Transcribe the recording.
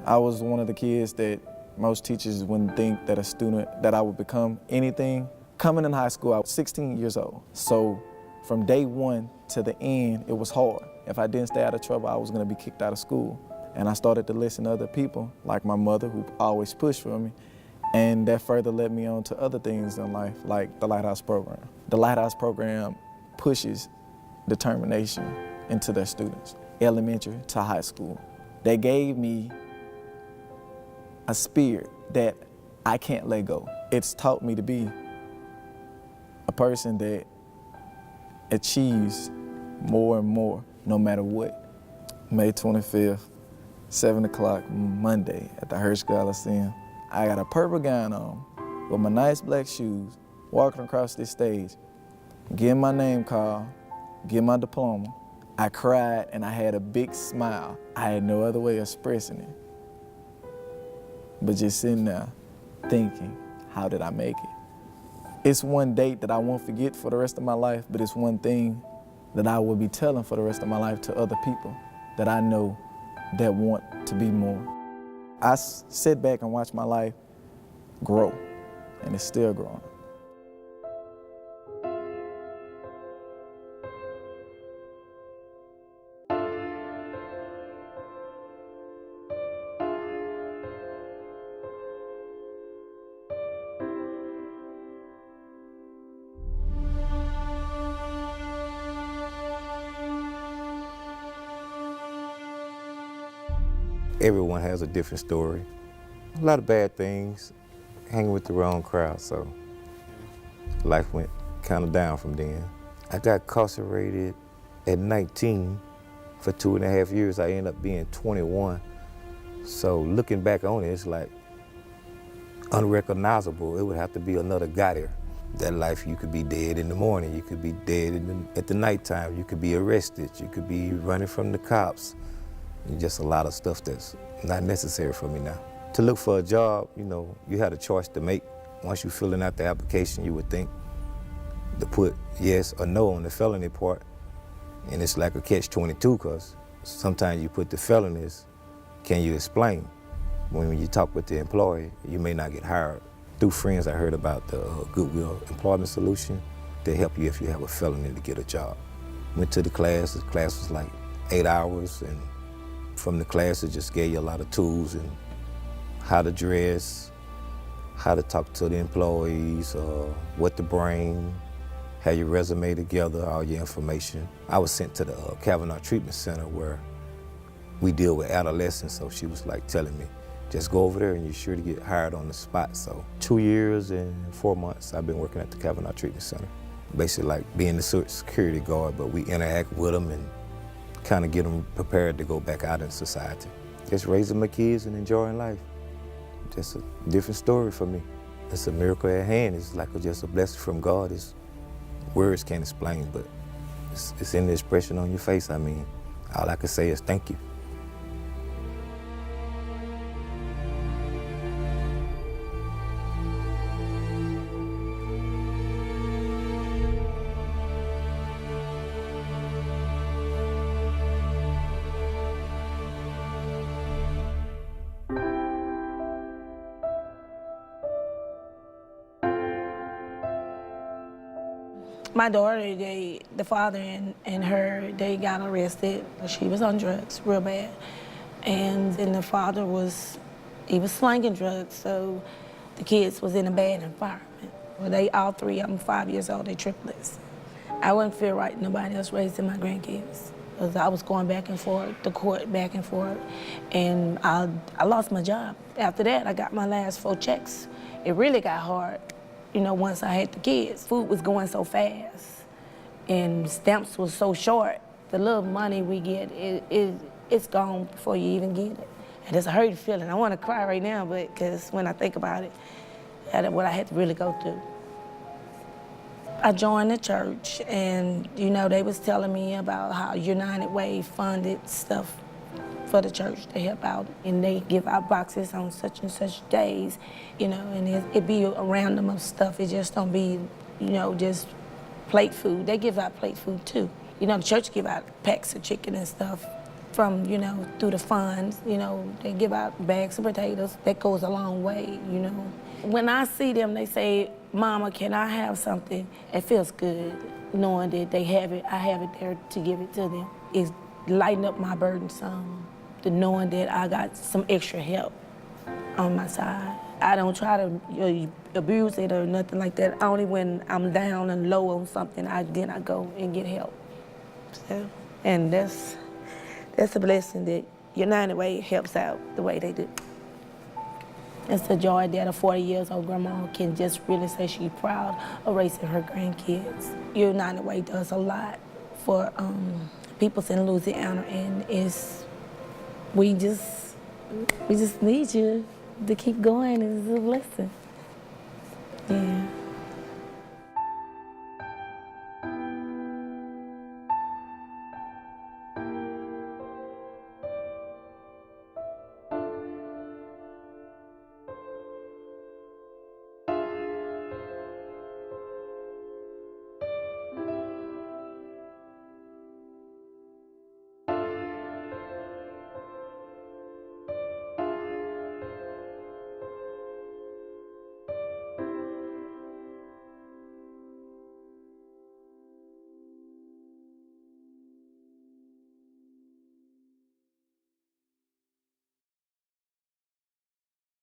I was one of the kids that most teachers wouldn't think that a student, that I would become anything. Coming in high school, I was 16 years old. So from day one to the end, it was hard. If I didn't stay out of trouble, I was gonna be kicked out of school. And I started to listen to other people, like my mother, who always pushed for me. And that further led me on to other things in life, like the Lighthouse program. The Lighthouse program pushes determination into their students, elementary to high school. They gave me a spirit that I can't let go. It's taught me to be a person that achieves more and more, no matter what. May 25th, 7 o'clock Monday at the Hirsch Coliseum. I got a purple gown on with my nice black shoes, walking across this stage, getting my name called, getting my diploma. I cried and I had a big smile. I had no other way of expressing it. But just sitting there thinking, how did I make it? It's one date that I won't forget for the rest of my life, but it's one thing that I will be telling for the rest of my life to other people that I know that want to be more. I sit back and watch my life grow, and it's still growing. Everyone has a different story. A lot of bad things, hanging with the wrong crowd, so life went kind of down from then. I got incarcerated at 19 for 2.5 years. I ended up being 21. So looking back on it, it's like unrecognizable. It would have to be another guy there. That life, you could be dead in the morning, you could be dead at the nighttime, you could be arrested, you could be running from the cops. Just a lot of stuff that's not necessary for me now. To look for a job, you know, you had a choice to make. Once you're filling out the application, you would think to put yes or no on the felony part. And it's like a catch-22, because sometimes you put the felonies, can you explain? When you talk with the employee, you may not get hired. Through friends, I heard about the Goodwill Employment Solution. They help you if you have a felony to get a job. Went to the class was like 8 hours, and from the class, it just gave you a lot of tools and how to dress, how to talk to the employees, what to bring, have your resume together, all your information. I was sent to the Kavanaugh Treatment Center where we deal with adolescents, so she was like telling me, just go over there and you're sure to get hired on the spot. So 2 years and 4 months I've been working at the Kavanaugh Treatment Center. Basically like being the security guard, but we interact with them and kind of get them prepared to go back out in society. Just raising my kids and enjoying life. Just a different story for me. It's a miracle at hand. It's like just a blessing from God. Words can't explain, but it's in the expression on your face. I mean, all I can say is thank you. My daughter, the father and her, they got arrested. She was on drugs real bad. And then the father he was slanging drugs, so the kids was in a bad environment. Well, they, all three of them, 5 years old, they triplets. I wouldn't feel right nobody else raising my grandkids, because I was going back and forth, the court back and forth, and I lost my job. After that, I got my last 4 checks. It really got hard. You know, once I had the kids, food was going so fast and stamps was so short. The little money we get, it's gone before you even get it. And it's a hurting feeling. I want to cry right now, but because when I think about it, what I had to really go through. I joined the church, and you know, they was telling me about how United Way funded stuff for the church to help out, and they give out boxes on such and such days, you know, and it be a random of stuff. It just don't be, you know, just plate food. They give out plate food too. You know, the church give out packs of chicken and stuff, from, through the funds, they give out bags of potatoes. That goes a long way, When I see them, they say, Mama, can I have something? It feels good knowing that they have it. I have it there to give it to them. It's lighten up my burden some, the knowing that I got some extra help on my side. I don't try to abuse it or nothing like that. Only when I'm down and low on something, then I go and get help. So, and that's a blessing that United Way helps out the way they do. It's a joy that a 40 years old grandma can just really say she's proud of raising her grandkids. United Way does a lot for people in Louisiana, and we just need you to keep going. It's a blessing. Yeah.